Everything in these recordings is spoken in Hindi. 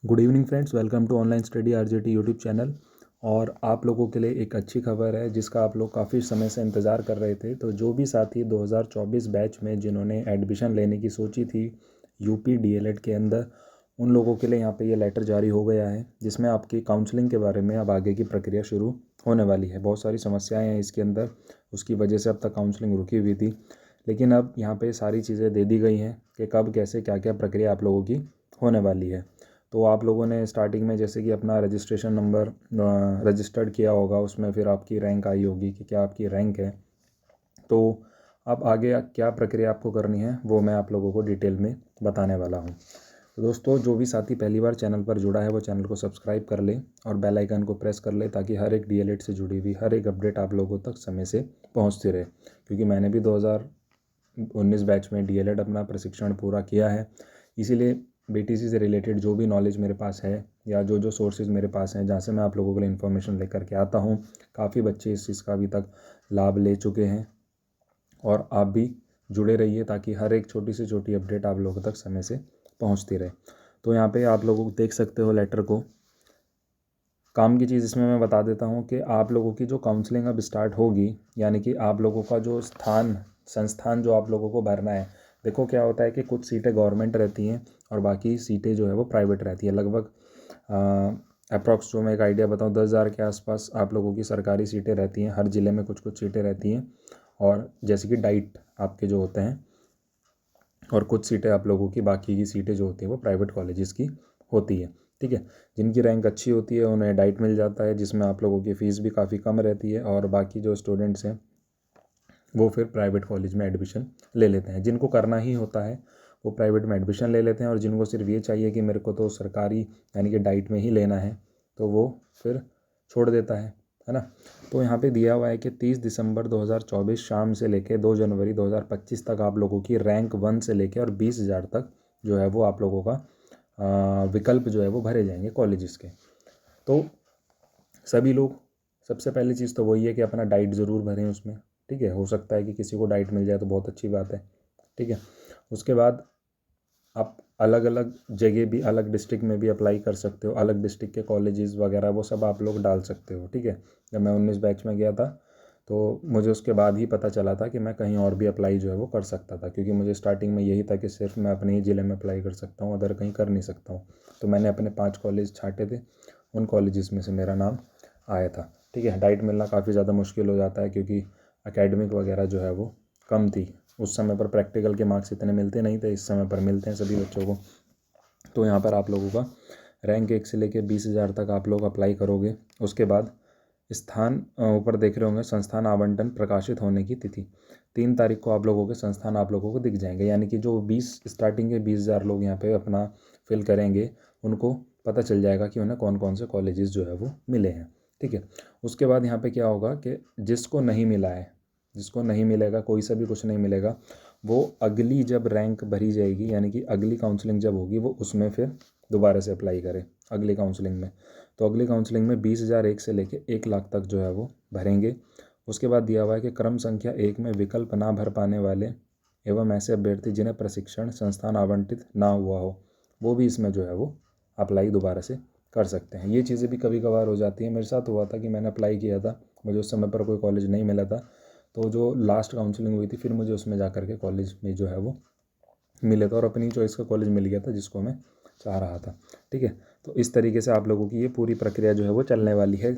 Good evening friends, welcome to online study RJT YouTube channel. और आप लोगों के लिए एक अच्छी खबर है जिसका आप लोग काफ़ी समय से इंतज़ार कर रहे थे। तो जो भी साथी 2024 बैच में जिन्होंने एडमिशन लेने की सोची थी यूपी डीएलएड के अंदर, उन लोगों के लिए यहाँ पे ये लेटर जारी हो गया है जिसमें आपकी काउंसलिंग के बारे में अब आगे की प्रक्रिया शुरू होने वाली है। बहुत सारी समस्याएँ हैं इसके अंदर, उसकी वजह से अब तक काउंसलिंग रुकी हुई थी, लेकिन अब यहाँ पे सारी चीज़ें दे दी गई हैं कि कब कैसे क्या क्या प्रक्रिया आप लोगों की होने वाली है। तो आप लोगों ने स्टार्टिंग में जैसे कि अपना रजिस्ट्रेशन नंबर रजिस्टर्ड किया होगा, उसमें फिर आपकी रैंक आई होगी कि क्या आपकी रैंक है। तो अब आगे क्या प्रक्रिया आपको करनी है वो मैं आप लोगों को डिटेल में बताने वाला हूँ। तो दोस्तों, जो भी साथी पहली बार चैनल पर जुड़ा है वो चैनल को सब्सक्राइब कर ले और बेल आइकन को प्रेस कर ले ताकि हर एक डीएलएड से जुड़ी हुई हर एक अपडेट आप लोगों तक समय से पहुँचती रहे। क्योंकि मैंने भी 2019 बैच में डीएलएड अपना प्रशिक्षण पूरा किया है, इसीलिए बीटीसी से रिलेटेड जो भी नॉलेज मेरे पास है या जो जो सोर्सेज मेरे पास हैं जहाँ से मैं आप लोगों के लिए इन्फॉर्मेशन लेकर के आता हूँ, काफ़ी बच्चे इस चीज़ का अभी तक लाभ ले चुके हैं। और आप भी जुड़े रहिए ताकि हर एक छोटी से छोटी अपडेट आप लोगों तक समय से पहुँचती रहे। तो यहाँ पे आप लोगों को देख सकते हो लेटर को। काम की चीज़ इसमें मैं बता देता हूँ कि आप लोगों की जो काउंसलिंग अब स्टार्ट होगी, यानी कि आप लोगों का जो संस्थान जो आप लोगों को भरना है। देखो क्या होता है कि कुछ सीटें गवर्नमेंट रहती हैं और बाकी सीटें जो है वो प्राइवेट रहती है। लगभग अप्रॉक्स जो मैं एक आइडिया बताऊँ, 10,000 के आसपास आप लोगों की सरकारी सीटें रहती हैं। हर ज़िले में कुछ कुछ सीटें रहती हैं, और जैसे कि डाइट आपके जो होते हैं, और कुछ सीटें आप लोगों की बाकी की सीटें जो होती हैं वो प्राइवेट कॉलेजेस की होती है। ठीक है, जिनकी रैंक अच्छी होती है उन्हें डाइट मिल जाता है, जिसमें आप लोगों की फ़ीस भी काफ़ी कम रहती है, और बाकी जो स्टूडेंट्स हैं वो फिर प्राइवेट कॉलेज में एडमिशन ले लेते हैं। जिनको करना ही होता है वो प्राइवेट में एडमिशन ले लेते हैं, और जिनको सिर्फ ये चाहिए कि मेरे को तो सरकारी यानी कि डाइट में ही लेना है तो वो फिर छोड़ देता है ना। तो यहाँ पे दिया हुआ है कि 30 दिसंबर 2024 शाम से लेकर 2 जनवरी 2025 तक आप लोगों की रैंक 1 से लेकर और 20,000 तक जो है वो आप लोगों का विकल्प जो है वो भरे जाएंगे कॉलेजेस के। तो सभी लोग, सबसे पहली चीज़ तो वही है कि अपना डाइट ज़रूर भरें उसमें। ठीक है, हो सकता है कि किसी को डाइट मिल जाए तो बहुत अच्छी बात है। ठीक है, उसके बाद आप अलग अलग जगह भी, अलग डिस्ट्रिक्ट में भी अप्लाई कर सकते हो। अलग डिस्ट्रिक्ट के कॉलेजेस वगैरह वो सब आप लोग डाल सकते हो। ठीक है, जब मैं 19 बैच में गया था तो मुझे उसके बाद ही पता चला था कि मैं कहीं और भी अप्लाई जो है वो कर सकता था, क्योंकि मुझे स्टार्टिंग में यही था कि सिर्फ मैं अपने ही ज़िले में अप्लाई कर सकता हूँ, अदर कहीं कर नहीं सकता हूँ। तो मैंने अपने 5 कॉलेज छाँटे थे, उन कॉलेजेस में से मेरा नाम आया था। ठीक है, डाइट मिलना काफ़ी ज़्यादा मुश्किल हो जाता है क्योंकि एकेडमिक वगैरह जो है वो कम थी उस समय पर। प्रैक्टिकल के मार्क्स इतने मिलते नहीं थे, इस समय पर मिलते हैं सभी बच्चों को। तो यहाँ पर आप लोगों का रैंक 1 से लेकर 20,000 तक आप लोग अप्लाई करोगे। उसके बाद स्थान ऊपर देख रहे होंगे, संस्थान आवंटन प्रकाशित होने की तिथि 3 तारीख को आप लोगों के संस्थान आप लोगों को दिख जाएंगे। यानी कि जो 20 स्टार्टिंग के 20,000 लोग यहाँ पे अपना फिल करेंगे उनको पता चल जाएगा कि उन्हें कौन कौन से कॉलेजेस जो है वो मिले हैं। ठीक है, उसके बाद यहाँ पे क्या होगा कि जिसको नहीं मिला है, जिसको नहीं मिलेगा, कोई सा भी कुछ नहीं मिलेगा, वो अगली जब रैंक भरी जाएगी यानी कि अगली काउंसलिंग जब होगी वो उसमें फिर दोबारा से अप्लाई करें अगली काउंसलिंग में। तो अगली काउंसलिंग में 20,000 1 से लेकर 1 लाख तक जो है वो भरेंगे। उसके बाद दिया हुआ है कि क्रम संख्या 1 में विकल्प ना भर पाने वाले एवं ऐसे अभ्यर्थी जिन्हें प्रशिक्षण संस्थान आवंटित ना हुआ हो, वो भी इसमें जो है वो अप्लाई दोबारा से कर सकते हैं। ये चीज़ें भी कभी कभार हो जाती हैं। मेरे साथ हुआ था कि मैंने अप्लाई किया था, मुझे उस समय पर कोई कॉलेज नहीं मिला था, तो जो लास्ट काउंसलिंग हुई थी फिर मुझे उसमें जा कर के कॉलेज में जो है वो मिले था, और अपनी चॉइस का कॉलेज मिल गया था जिसको मैं चाह रहा था। ठीक है, तो इस तरीके से आप लोगों की ये पूरी प्रक्रिया जो है वो चलने वाली है,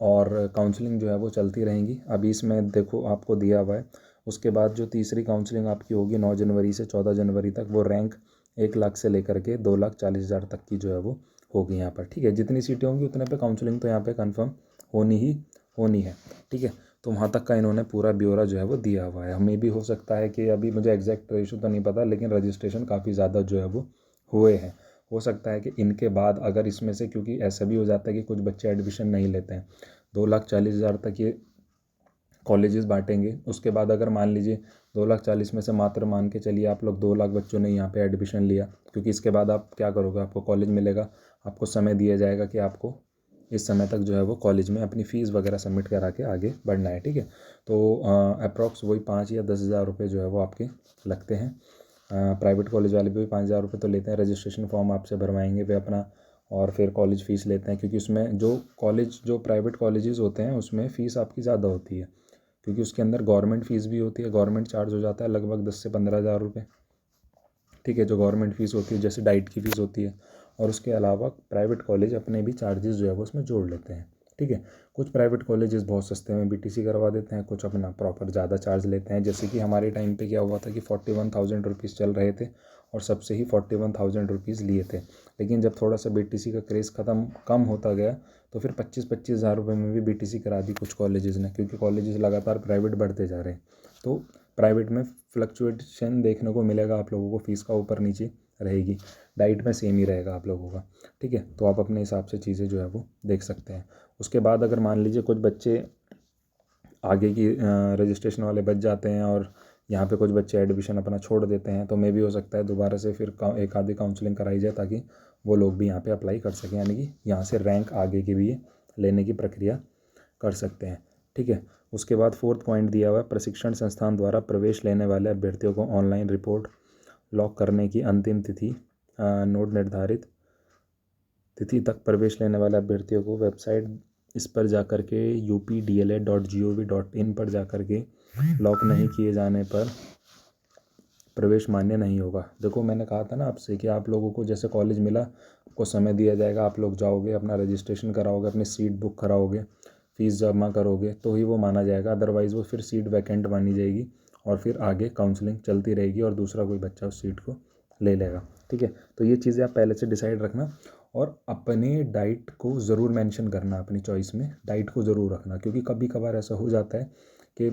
और काउंसलिंग जो है वो चलती रहेंगी। अभी इसमें देखो आपको दिया हुआ है, उसके बाद जो तीसरी काउंसलिंग आपकी होगी 9 जनवरी से 14 जनवरी तक, वो रैंक 1 लाख से लेकर के 2,40,000 तक की जो है वो होगी यहाँ पर। ठीक है, जितनी सीटें होंगी उतने पे काउंसलिंग तो यहाँ पे कंफर्म होनी ही होनी है। ठीक है, तो वहाँ तक का इन्होंने पूरा ब्यौरा जो है वो दिया हुआ है। हमें भी हो सकता है कि अभी मुझे एग्जैक्ट रेशो तो नहीं पता, लेकिन रजिस्ट्रेशन काफ़ी ज़्यादा जो है वो हुए हैं। हो सकता है कि इनके बाद अगर इसमें से, क्योंकि ऐसा भी हो जाता है कि कुछ बच्चे एडमिशन नहीं लेते हैं, 2,40,000 तक ये कॉलेजेस बांटेंगे। उसके बाद अगर मान लीजिए 2,40,000 में से मात्र मान के चलिए आप लोग 2 लाख बच्चों ने यहाँ पे एडमिशन लिया, क्योंकि इसके बाद आप क्या करोगे, आपको कॉलेज मिलेगा, आपको समय दिया जाएगा कि आपको इस समय तक जो है वो कॉलेज में अपनी फ़ीस वगैरह सबमिट करा के आगे बढ़ना है। ठीक है, तो अप्रॉक्स वही 5 या 10,000 रुपये जो है वो आपके लगते हैं। प्राइवेट कॉलेज वाले भी 5,000 रुपये तो लेते हैं। रजिस्ट्रेशन फॉर्म आपसे भरवाएंगे, वे अपना और फिर कॉलेज फ़ीस लेते हैं, क्योंकि उसमें जो प्राइवेट कॉलेजेस होते हैं उसमें फ़ीस आपकी ज़्यादा होती है, क्योंकि उसके अंदर गवर्नमेंट फ़ीस भी होती है। गवर्नमेंट चार्ज हो जाता है लगभग 10 से 15 हज़ार रुपये, ठीक है, जो गवर्नमेंट फ़ीस होती है, जैसे डाइट की फ़ीस होती है। और उसके अलावा प्राइवेट कॉलेज अपने भी चार्जेस जो है वो उसमें जोड़ लेते हैं, ठीक है। कुछ प्राइवेट कॉलेजेस बहुत सस्ते में बीटीसी करवा देते हैं, कुछ अपना प्रॉपर ज़्यादा चार्ज लेते हैं। जैसे कि हमारे टाइम पे क्या हुआ था कि 41,000 रुपीज़ चल रहे थे और सबसे ही 41,000 रुपीज़ लिए थे। लेकिन जब थोड़ा सा बीटीसी का क्रेज़ कम होता गया तो फिर 25-25 हज़ार रुपये में भी बीटीसी करा दी कुछ कॉलेजेस ने, क्योंकि कॉलेजेस लगातार प्राइवेट बढ़ते जा रहे हैं। तो प्राइवेट में फ्लक्चुएशन देखने को मिलेगा आप लोगों को, फ़ीस का ऊपर नीचे रहेगी। डाइट में सेम ही रहेगा आप लोगों का, ठीक है। तो आप अपने हिसाब से चीज़ें जो है वो देख सकते हैं। उसके बाद अगर मान लीजिए कुछ बच्चे आगे की रजिस्ट्रेशन वाले बच जाते हैं और यहाँ पे कुछ बच्चे एडमिशन अपना छोड़ देते हैं, तो मे भी हो सकता है दोबारा से फिर एक आधी काउंसलिंग कराई जाए, ताकि वो लोग भी यहाँ पे अप्लाई कर सकें, यानी कि यहाँ से रैंक आगे की भी लेने की प्रक्रिया कर सकते हैं, ठीक है। उसके बाद 4th पॉइंट दिया हुआ है, प्रशिक्षण संस्थान द्वारा प्रवेश लेने वाले अभ्यर्थियों को ऑनलाइन रिपोर्ट लॉक करने की अंतिम तिथि नोट निर्धारित तिथि तक प्रवेश लेने वाले अभ्यर्थियों को वेबसाइट इस पर जा कर के updla.gov.in पर जा कर के लॉक नहीं किए जाने पर प्रवेश मान्य नहीं होगा। देखो मैंने कहा था ना आपसे कि आप लोगों को जैसे कॉलेज मिला, आपको समय दिया जाएगा, आप लोग जाओगे, अपना रजिस्ट्रेशन कराओगे, अपनी सीट बुक कराओगे, फ़ीस जमा करोगे, तो ही वो माना जाएगा। अदरवाइज़ वो फिर सीट वैकेंट मानी जाएगी और फिर आगे काउंसलिंग चलती रहेगी और दूसरा कोई बच्चा उस सीट को ले लेगा, ठीक है। तो ये चीज़ें आप पहले से डिसाइड रखना और अपने डाइट को ज़रूर मेंशन करना, अपनी चॉइस में डाइट को ज़रूर रखना, क्योंकि कभी कभार ऐसा हो जाता है कि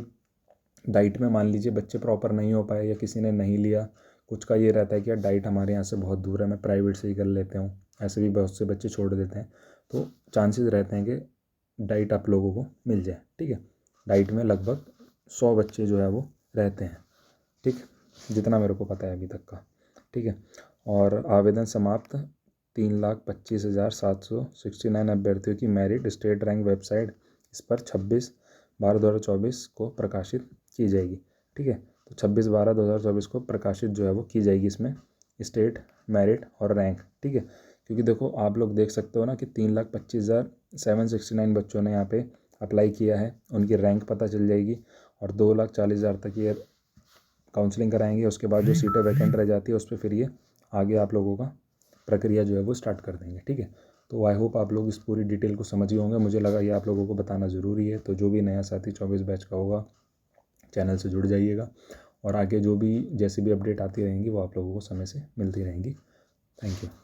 डाइट में मान लीजिए बच्चे प्रॉपर नहीं हो पाए या किसी ने नहीं लिया। कुछ का ये रहता है कि यार डाइट हमारे यहाँ से बहुत दूर है, मैं प्राइवेट से ही कर लेता हूँ, ऐसे भी बहुत से बच्चे छोड़ देते हैं। तो चांसेस रहते हैं कि डाइट आप लोगों को मिल जाए, ठीक है। डाइट में लगभग 100 बच्चे जो है वो रहते हैं, ठीक, जितना मेरे को पता है अभी तक का, ठीक है। और आवेदन समाप्त 3,25,769 अभ्यर्थियों की मेरिट स्टेट रैंक वेबसाइट इस पर 26/12/2024 को प्रकाशित की जाएगी, ठीक है। तो 26/12/2024 को प्रकाशित जो है वो की जाएगी इसमें स्टेट मेरिट और रैंक, ठीक है। क्योंकि देखो आप लोग देख सकते हो ना कि 3,25,769 बच्चों ने यहाँ पे अप्लाई किया है, उनकी रैंक पता चल जाएगी और 2,40,000 तक ये काउंसलिंग कराएंगे। उसके बाद जो सीटें वैकेंट रह जाती है उस पर फिर ये आगे आप लोगों का प्रक्रिया जो है वो स्टार्ट कर देंगे, ठीक है। तो आई होप आप लोग इस पूरी डिटेल को समझ गए होंगे। मुझे लगा ये आप लोगों को बताना ज़रूरी है। तो जो भी नया साथी 24 बैच का होगा चैनल से जुड़ जाइएगा और आगे जो भी जैसे भी अपडेट आती रहेंगी वो आप लोगों को समय से मिलती रहेंगी। Thank you.